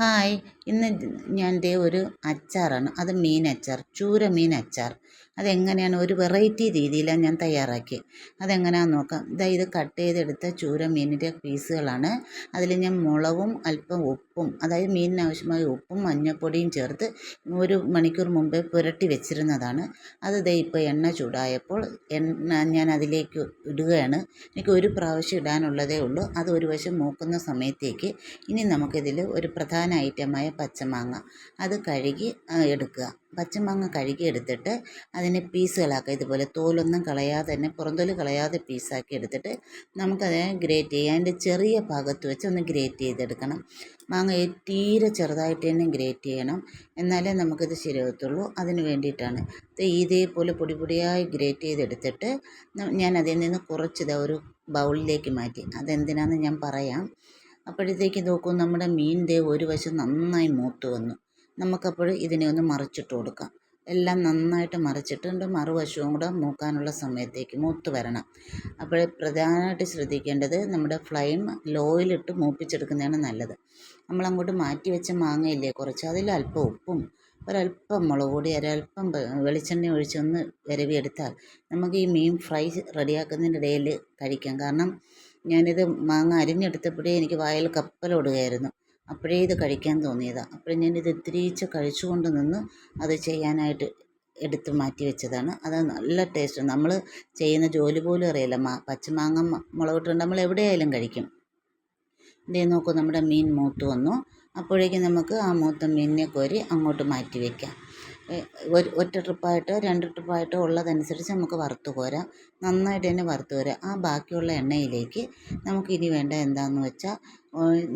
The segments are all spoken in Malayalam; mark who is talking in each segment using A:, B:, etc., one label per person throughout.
A: ഹായ്, ഇന്ന് ഞാൻ ദേ ഒരു അച്ചാറാണ്. അത് മീൻ അച്ചാർ, ചൂര മീൻ അച്ചാർ. അതെങ്ങനെയാണ് ഒരു വെറൈറ്റി രീതിയിലാണ് ഞാൻ തയ്യാറാക്കിയത്. അതെങ്ങനെയാണെന്ന് നോക്കാം. ഇത് കട്ട് ചെയ്തെടുത്ത ചൂര മീനിൻ്റെ പീസുകളാണ്. അതിൽ ഞാൻ മുളകും അല്പം ഉപ്പും, അതായത് മീനിന് ആവശ്യമായ ഉപ്പും മഞ്ഞൾപ്പൊടിയും ചേർത്ത് 1 മണിക്കൂർ മുമ്പേ പുരട്ടി വെച്ചിരുന്നതാണ്. അത് ഇപ്പോൾ എണ്ണ ചൂടായപ്പോൾ ഞാൻ അതിലേക്ക് ഇടുകയാണ്. എനിക്ക് ഒരു പ്രാവശ്യം ഇടാനുള്ളതേ ഉള്ളൂ. അത് ഒരു വശം മൂക്കുന്ന സമയത്തേക്ക് ഇനി നമുക്കിതിൽ ഒരു പ്രധാന ഐറ്റമായ പച്ചമാങ്ങ അത് കഴുകി എടുക്കുക. പച്ചമാങ്ങ കഴുകി എടുത്തിട്ട് അതിനെ പീസുകളാക്കുക. ഇതുപോലെ തോലൊന്നും കളയാതെ തന്നെ, പുറംതൊലി കളയാതെ പീസാക്കി എടുത്തിട്ട് നമുക്കതിനെ ഗ്രേറ്റ് ചെയ്യാം. അതിൻ്റെ ചെറിയ ഭാഗത്ത് വെച്ച് ഒന്ന് ഗ്രേറ്റ് ചെയ്തെടുക്കണം. മാങ്ങ തീരെ ചെറുതായിട്ട് തന്നെ ഗ്രേറ്റ് ചെയ്യണം, എന്നാലേ നമുക്കിത് ശരിയാകത്തുള്ളൂ. അതിന് വേണ്ടിയിട്ടാണ് ഇതേപോലെ പൊടി പൊടിയായി ഗ്രേറ്റ് ചെയ്തെടുത്തിട്ട് ഞാൻ അതിൽ നിന്ന് കുറച്ച് ഒരു ബൗളിലേക്ക് മാറ്റി. അതെന്തിനാണെന്ന് ഞാൻ പറയാം. അപ്പോഴത്തേക്ക് നോക്കൂ, നമ്മുടെ മീൻ ഒരു വശം നന്നായി മൂത്ത് വന്നു. നമുക്കപ്പോൾ ഇതിനെ ഒന്ന് മറിച്ചിട്ട് കൊടുക്കാം. എല്ലാം നന്നായിട്ട് മറിച്ചിട്ടുണ്ട്. മറുവശവും കൂടെ മൂക്കാനുള്ള സമയത്തേക്ക് മൂത്ത് വരണം. അപ്പോൾ പ്രധാനമായിട്ട് ശ്രദ്ധിക്കേണ്ടത് നമ്മുടെ ഫ്ലെയിം ലോയിലിട്ട് മൂപ്പിച്ചെടുക്കുന്നതാണ് നല്ലത്. നമ്മളങ്ങോട്ട് മാറ്റി വെച്ച മാങ്ങയില്ലേ കുറച്ച്, അതിൽ അല്പം ഉപ്പും ഒരല്പം മുളക് പൊടി, ഒരല്പം വെളിച്ചെണ്ണ ഒഴിച്ചൊന്ന് വിരവിയെടുത്താൽ നമുക്ക് ഈ മീൻ ഫ്രൈ റെഡിയാക്കുന്നതിൻ്റെ ഇടയിൽ കഴിക്കാം. കാരണം ഞാനിത് മാങ്ങ അരിഞ്ഞെടുത്തപ്പോഴേ എനിക്ക് വായിൽ കപ്പലോടുകയായിരുന്നു. അപ്പോഴേ ഇത് കഴിക്കാൻ തോന്നിയതാണ്. അപ്പോൾ ഞാനിത് ഇത്തിരീച്ച് കഴിച്ചുകൊണ്ട് നിന്ന് അത് ചെയ്യാനായിട്ട് എടുത്ത് മാറ്റി വെച്ചതാണ്. അത് നല്ല ടേസ്റ്റ്. നമ്മൾ ചെയ്യുന്ന ജോലി പോലും അറിയില്ല. പച്ചമാങ്ങ മുളകിട്ടുണ്ട് നമ്മൾ എവിടെയായാലും കഴിക്കും. ഇതേ നോക്കൂ, നമ്മുടെ മീൻ മൂത്ത് വന്നു. അപ്പോഴേക്കും നമുക്ക് ആ മൂത്ത മീനിനെ കോരി അങ്ങോട്ട് മാറ്റി വയ്ക്കാം. ഒറ്റ ട്രിപ്പായിട്ടോ 2 ട്രിപ്പായിട്ടോ ഉള്ളതനുസരിച്ച് നമുക്ക് വറുത്ത് കോരാം. നന്നായിട്ട് തന്നെ വറുത്ത് കോരാം. ആ ബാക്കിയുള്ള എണ്ണയിലേക്ക് നമുക്കിനി വേണ്ട എന്താണെന്ന് വെച്ചാൽ,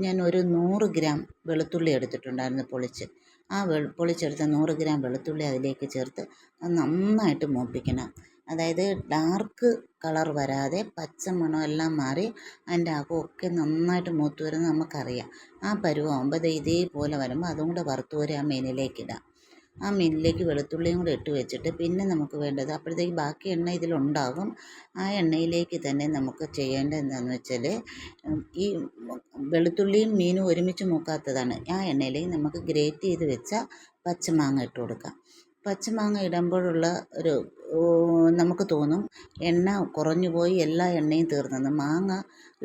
A: ഞാൻ ഒരു 100 ഗ്രാം വെളുത്തുള്ളി എടുത്തിട്ടുണ്ടായിരുന്നു പൊളിച്ച്. ആ പൊളിച്ചെടുത്ത 100 ഗ്രാം വെളുത്തുള്ളി അതിലേക്ക് ചേർത്ത് അത് നന്നായിട്ട് മൂപ്പിക്കണം. അതായത് ഡാർക്ക് കളർ വരാതെ പച്ച മണം എല്ലാം മാറി അതിൻ്റെ അകമൊക്കെ നന്നായിട്ട് മൂത്ത് വരുന്നത് നമുക്കറിയാം. ആ പരുവമാകുമ്പോൾ ഇതേപോലെ വരുമ്പോൾ അതും കൂടെ വറുത്ത് കോരി ആ മീനിലേക്കിടാം. ആ മീനിലേക്ക് വെളുത്തുള്ളിയും കൂടെ ഇട്ട് വെച്ചിട്ട് പിന്നെ നമുക്ക് വേണ്ടത്, അപ്പോഴത്തേക്ക് ബാക്കി എണ്ണ ഇതിലുണ്ടാകും. ആ എണ്ണയിലേക്ക് തന്നെ നമുക്ക് ചെയ്യേണ്ടത് എന്താണെന്ന് വെച്ചാൽ, ഈ വെളുത്തുള്ളിയും മീനും ഒരുമിച്ച് മൂക്കാത്തതാണ്. ആ എണ്ണയിലേക്ക് നമുക്ക് ഗ്രേറ്റ് ചെയ്ത് വെച്ച പച്ചമാങ്ങ ഇട്ട് കൊടുക്കാം. പച്ചമാങ്ങ ഇടുമ്പോഴുള്ള ഒരു നമുക്ക് തോന്നും എണ്ണ കുറഞ്ഞു പോയി, എല്ലാ എണ്ണയും തീർന്നെന്ന്. മാങ്ങ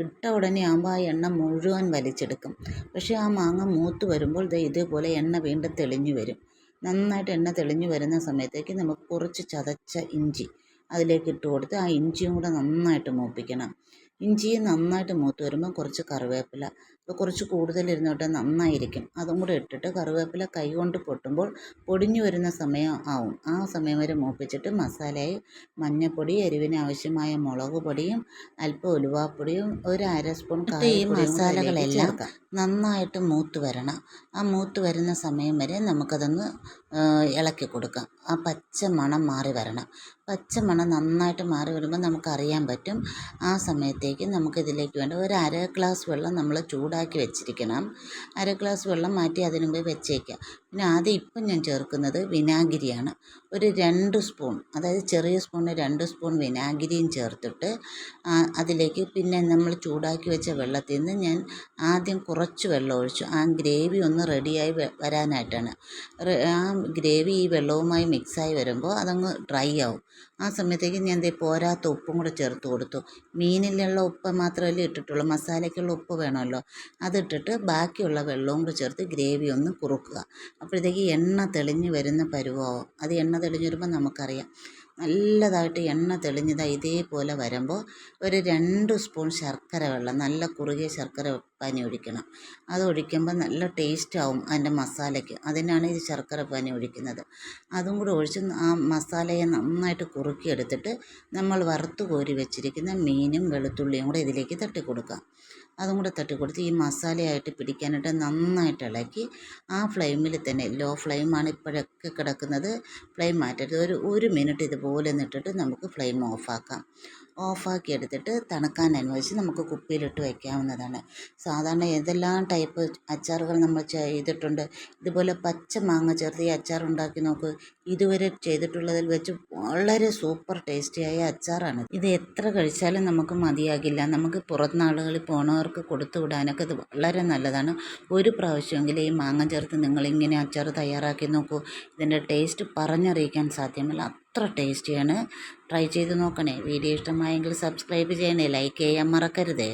A: ഇട്ട ഉടനെ ആകുമ്പോൾ ആ എണ്ണ മുഴുവൻ വലിച്ചെടുക്കും. പക്ഷേ ആ മാങ്ങ മൂത്ത് വരുമ്പോൾ ഇതേപോലെ എണ്ണ വീണ്ടും തെളിഞ്ഞു വരും. നന്നായിട്ട് എണ്ണ തെളിഞ്ഞു വരുന്ന സമയത്തേക്ക് നമുക്ക് കുറച്ച് ചതച്ച ഇഞ്ചി അതിലേക്ക് ഇട്ട് കൊടുത്ത് ആ ഇഞ്ചിയും കൂടെ നന്നായിട്ട് മൂപ്പിക്കണം. ഇഞ്ചിയും നന്നായിട്ട് മൂത്ത് വരുമ്പോൾ കുറച്ച് കറിവേപ്പില, അപ്പോൾ കുറച്ച് കൂടുതലിരുന്നോട്ടെ, നന്നായിരിക്കും. അതും കൂടെ ഇട്ടിട്ട് കറിവേപ്പില കൈകൊണ്ട് പൊട്ടുമ്പോൾ പൊടിഞ്ഞു വരുന്ന സമയം ആവും. ആ സമയം വരെ മൂപ്പിച്ചിട്ട് മസാലയായി മഞ്ഞൾപ്പൊടി, എരിവിന് ആവശ്യമായ മുളക് പൊടിയും അല്പം ഉലുവാപ്പൊടിയും ഒരു 1/2 സ്പൂൺ ഈ മസാലകളെല്ലാം നന്നായിട്ട് മൂത്ത് വരണം. ആ മൂത്ത് വരുന്ന സമയം വരെ നമുക്കതൊന്ന് ഇളക്കി കൊടുക്കാം. ആ പച്ച മണം മാറി വരണം. പച്ച മണം നന്നായിട്ട് മാറി വരുമ്പോൾ നമുക്കറിയാൻ പറ്റും. ആ സമയത്തേക്ക് നമുക്കിതിലേക്ക് വേണ്ട ഒരു 1/2 ഗ്ലാസ് വെള്ളം നമ്മൾ ചൂടാക്കി വെച്ചിരിക്കണം. 1/2 ഗ്ലാസ് വെള്ളം മാറ്റി അതിന് മുമ്പ് വെച്ചേക്കുക. പിന്നെ ആദ്യം ഇപ്പം ഞാൻ ചേർക്കുന്നത് വിനാഗിരിയാണ്. ഒരു 2 സ്പൂൺ, അതായത് ചെറിയ സ്പൂണിന് 2 സ്പൂൺ വിനാഗിരിയും ചേർത്തിട്ട് അതിലേക്ക് പിന്നെ നമ്മൾ ചൂടാക്കി വെച്ച വെള്ളത്തിൽ നിന്ന് ഞാൻ ആദ്യം കുറച്ച് വെള്ളം ഒഴിച്ചു. ആ ഗ്രേവി ഒന്ന് റെഡിയായി വരാനായിട്ടാണ്. ആ ഗ്രേവി ഈ വെള്ളവുമായി മിക്സായി വരുമ്പോൾ അതങ്ങ് ഡ്രൈ ആവും. ആ സമയത്തേക്ക് ഞാൻ പോരാത്ത ഉപ്പും കൂടെ ചേർത്ത് കൊടുത്തു. മീനിലുള്ള ഉപ്പ് മാത്രമല്ലേ ഇട്ടിട്ടുള്ളൂ, മസാലയ്ക്കുള്ള ഉപ്പ് വേണമല്ലോ. അതിട്ടിട്ട് ബാക്കിയുള്ള വെള്ളവും കൂടെ ചേർത്ത് ഗ്രേവി ഒന്ന് കുറുക്കുക. അപ്പോഴത്തേക്ക് എണ്ണ തെളിഞ്ഞ് വരുന്ന പരുവമാവും. അത് എണ്ണ തെളിഞ്ഞ് വരുമ്പോൾ നമുക്കറിയാം നല്ലതായിട്ട് എണ്ണ തെളിഞ്ഞതായി. ഇതേപോലെ വരുമ്പോൾ ഒരു 2 സ്പൂൺ ശർക്കര വെള്ളം, നല്ല കുറുകിയ ശർക്കര പാനി ഒഴിക്കണം. അത് ഒഴിക്കുമ്പോൾ നല്ല ടേസ്റ്റ് ആവും അതിൻ്റെ മസാലയ്ക്ക്. അതിനാണ് ഈ ശർക്കര പാനി ഒഴിക്കുന്നത്. അതും കൂടെ ഒഴിച്ച് ആ മസാലയെ നന്നായിട്ട് കുറുക്കിയെടുത്തിട്ട് നമ്മൾ വറുത്ത് കോരി വെച്ചിരിക്കുന്ന മീനും വെളുത്തുള്ളിയും കൂടെ ഇതിലേക്ക് തട്ടിക്കൊടുക്കാം. അതും കൂടെ തട്ടിക്കൊടുത്ത് ഈ മസാലയായിട്ട് പിടിക്കാനായിട്ട് നന്നായിട്ട് ഇളക്കി ആ ഫ്ലെയിമിൽ തന്നെ, ലോ ഫ്ലെയിമാണ് ഇപ്പോഴൊക്കെ കിടക്കുന്നത്, ഫ്ലെയിം മാറ്റരുത്. ഒരു മിനിറ്റ് ഇതുപോലെ നിട്ടിട്ട് നമുക്ക് ഫ്ലെയിം ഓഫാക്കാം. ഓഫാക്കി എടുത്തിട്ട് തണുക്കാൻ അനുവദിച്ച് നമുക്ക് കുപ്പിയിലിട്ട് വയ്ക്കാവുന്നതാണ്. സാധാരണ ഏതെല്ലാം ടൈപ്പ് അച്ചാറുകൾ നമ്മൾ ചെയ്തിട്ടുണ്ട്. ഇതുപോലെ പച്ച മാങ്ങ ചേർത്ത് ഈ അച്ചാർ ഉണ്ടാക്കി നോക്ക്. ഇതുവരെ ചെയ്തിട്ടുള്ളതിൽ വെച്ച് വളരെ സൂപ്പർ ടേസ്റ്റിയായ അച്ചാറാണ്. ഇത് എത്ര കഴിച്ചാലും നമുക്ക് മതിയാകില്ല. നമുക്ക് പുറത്തുനാടുകളിൽ പോണവർക്ക് കൊടുത്തു വിടാനൊക്കെ ഇത് വളരെ നല്ലതാണ്. ഒരു പ്രാവശ്യമെങ്കിലും ഈ മാങ്ങ ചേർത്ത് നിങ്ങളിങ്ങനെ അച്ചാർ തയ്യാറാക്കി നോക്കൂ. ഇതിൻ്റെ ടേസ്റ്റ് പറഞ്ഞറിയിക്കാൻ സാധ്യമല്ല, അത്ര ടേസ്റ്റിയാണ്. ട്രൈ ചെയ്ത് നോക്കണേ. വീഡിയോ ഇഷ്ടമായെങ്കിൽ സബ്സ്ക്രൈബ് ചെയ്യണേ, ലൈക്ക് ചെയ്യാൻ മറക്കരുതേ.